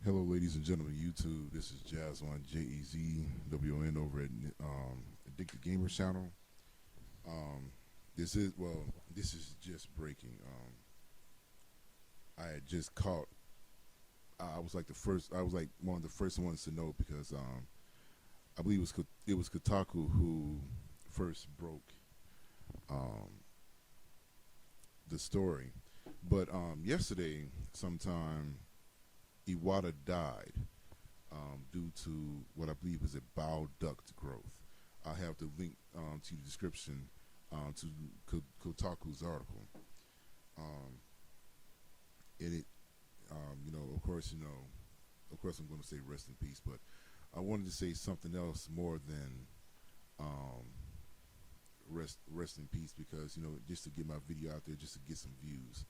Hello, ladies and gentlemen, YouTube. This is Jazwon, JEZWON over at Addicted Gamer Channel. Um, this is just breaking. I had just caught. I was like the first. I was like one of the first ones to know because I believe it was Kotaku who first broke um, the story. But yesterday, sometime, Iwata died due to what I believe is a bile duct growth. I have the link to the description to Kotaku's article. Um, and it, of course, I'm going to say rest in peace, but I wanted to say something else more than um, rest in peace because just to get my video out there, just to get some views.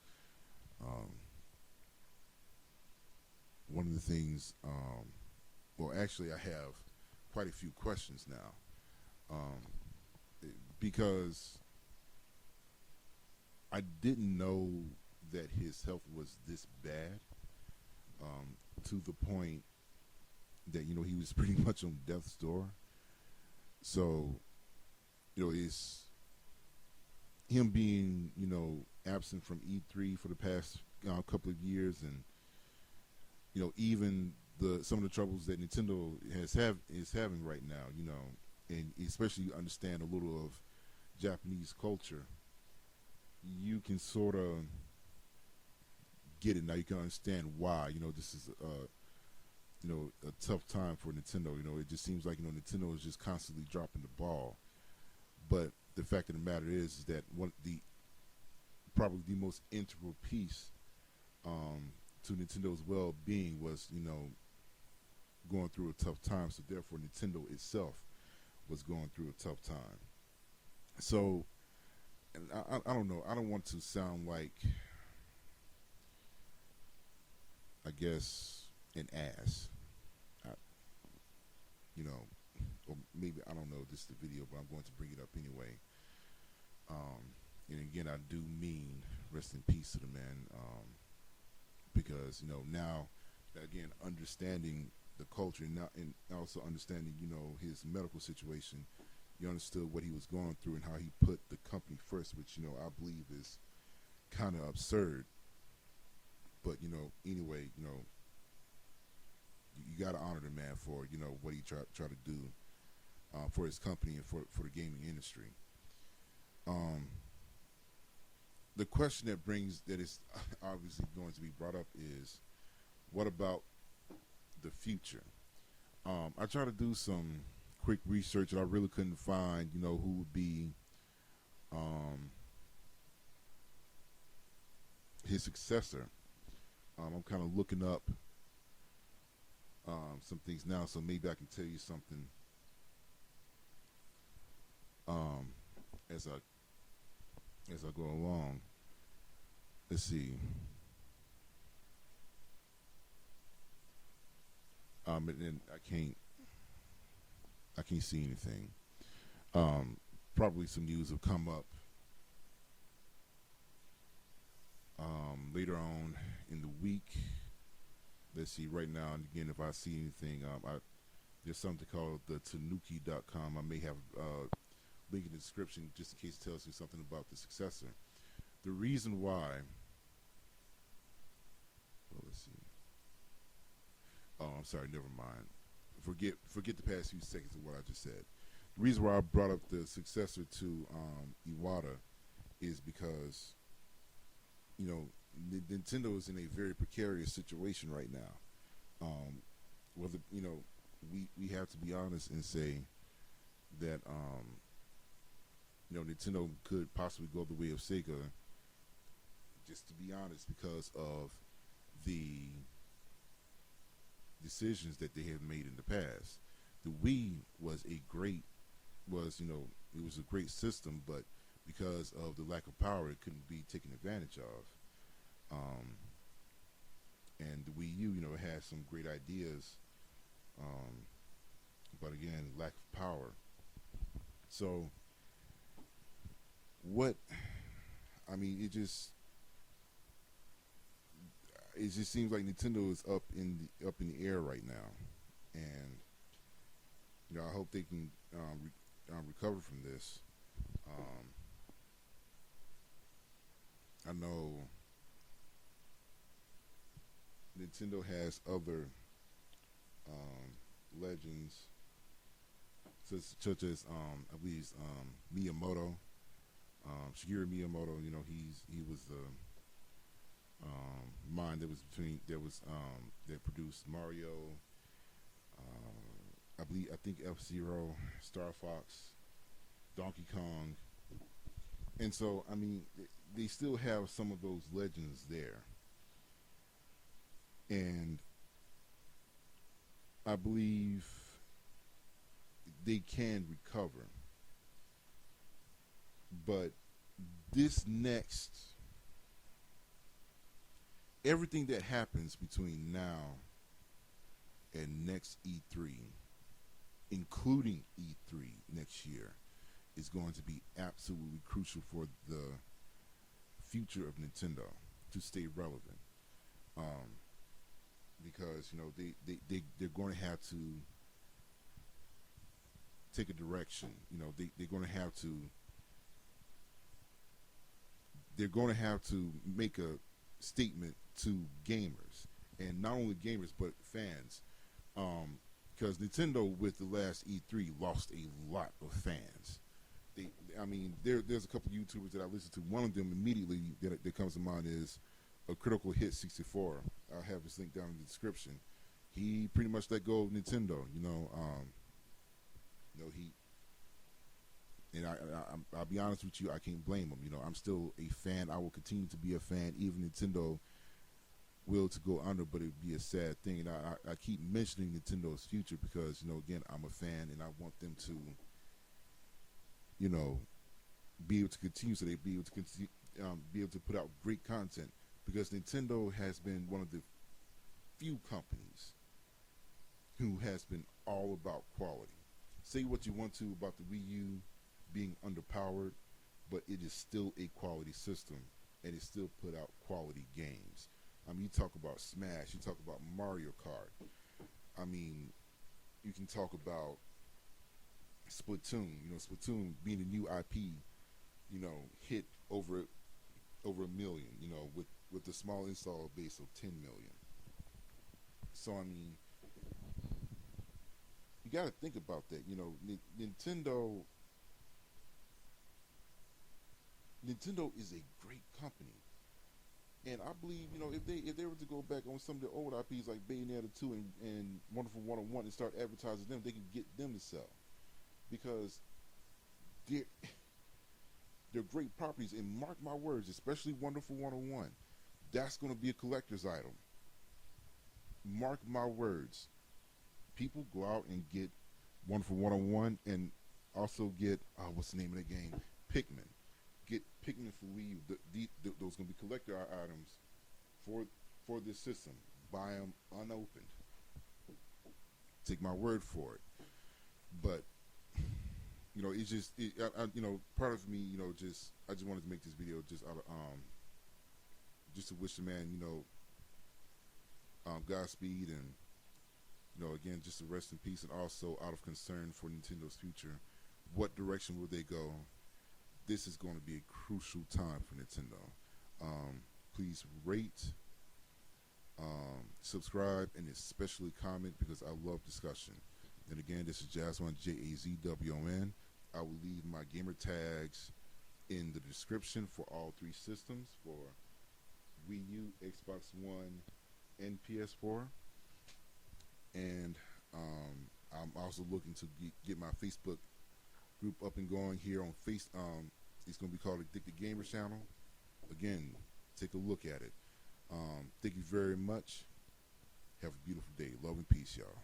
Um, One of the things, well, actually, I have quite a few questions now because I didn't know that his health was this bad to the point that he was pretty much on death's door. So it's him being absent from E3 for the past couple of years, and even some of the troubles that Nintendo is having right now, and especially understand a little of Japanese culture, you can sort of get it now. You can understand why this is a tough time for Nintendo. It just seems like Nintendo is just constantly dropping the ball. But the fact of the matter is that probably the most integral piece to Nintendo's well-being was going through a tough time. So therefore, Nintendo itself was going through a tough time. So, and I don't know. I don't want to sound like, I guess, an ass. I, or maybe I don't know. This is the video, but I'm going to bring it up anyway. And again, I do mean rest in peace to the man, because now, again, understanding the culture and also understanding his medical situation, you understood what he was going through and how he put the company first, which I believe is kind of absurd. But anyway, you got to honor the man for what he try to do for his company and for the gaming industry. The question that is obviously going to be brought up is, what about the future? I tried to do some quick research, and I really couldn't find who would be his successor. I'm kind of looking up some things now, so maybe I can tell you something as I go along. Let's see. And I can't see anything. Probably some news will come up later on in the week. Let's see. Right now, and again, if I see anything, there's something called the Tanuki.com. I may have link in the description just in case it tells you something about the successor. The reason why. Well, let's see. Oh, I'm sorry. Never mind. Forget the past few seconds of what I just said. The reason why I brought up the successor to Iwata is because Nintendo is in a very precarious situation right now. Whether we have to be honest and say that Nintendo could possibly go the way of Sega. Just to be honest, because of the decisions that they have made in the past. The Wii was it was a great system, but because of the lack of power, it couldn't be taken advantage of. And the Wii U, it has some great ideas, but again, lack of power. So, it just it just seems like Nintendo is up in the air right now, and I hope they can recover from this. Um, I know Nintendo has other legends, such as I believe Miyamoto, Shigeru Miyamoto. He was the mind that was between that produced Mario. I think F-Zero, Star Fox, Donkey Kong, and so I mean they still have some of those legends there, and I believe they can recover. But this next, everything that happens between now and next E3, including E3 next year, is going to be absolutely crucial for the future of Nintendo to stay relevant. Um, because they're going to have to take a direction. They're going to have to make a statement to gamers, and not only gamers but fans. Because Nintendo with the last E3 lost a lot of fans. There's a couple of YouTubers that I listen to. One of them immediately that comes to mind is a Critical Hit 64. I'll have his link down in the description. He pretty much let go of Nintendo. He and I'll be honest with you, I can't blame him. I'm still a fan. I will continue to be a fan, even Nintendo will to go under, but it'd be a sad thing. And I keep mentioning Nintendo's future because again, I'm a fan and I want them to be able to continue, so they be able to continue, be able to put out great content, because Nintendo has been one of the few companies who has been all about quality. Say what you want to about the Wii U being underpowered, but it is still a quality system, and it still put out quality games. You talk about Smash, you talk about Mario Kart. You can talk about Splatoon. Splatoon being a new IP, hit over a million. With a small install base of 10 million. So you got to think about that. Nintendo is a great company, and I believe if they were to go back on some of the old IPs like Bayonetta 2 and Wonderful 101 and start advertising them, they can get them to sell, because they're great properties. And mark my words, especially Wonderful 101, that's going to be a collector's item. Mark my words. People go out and get Wonderful 101 and also get what's the name of the game? Pikmin. Get Pikmin for Wii U. Those going to be collector items for this system. Buy them unopened. Take my word for it. But it's just part of me. I just wanted to make this video just out of just to wish the man Godspeed, and again, just to rest in peace, and also out of concern for Nintendo's future. What direction will they go? This is going to be a crucial time for Nintendo. Please rate, subscribe, and especially comment, because I love discussion. And again, this is Jazwon, JAZWON. I will leave my gamer tags in the description for all three systems, for Wii U, Xbox One, and PS4. And I'm also looking to get my Facebook group up and going here on It's going to be called Addicted Gamers Channel. Again, take a look at it. Thank you very much. Have a beautiful day. Love and peace, y'all.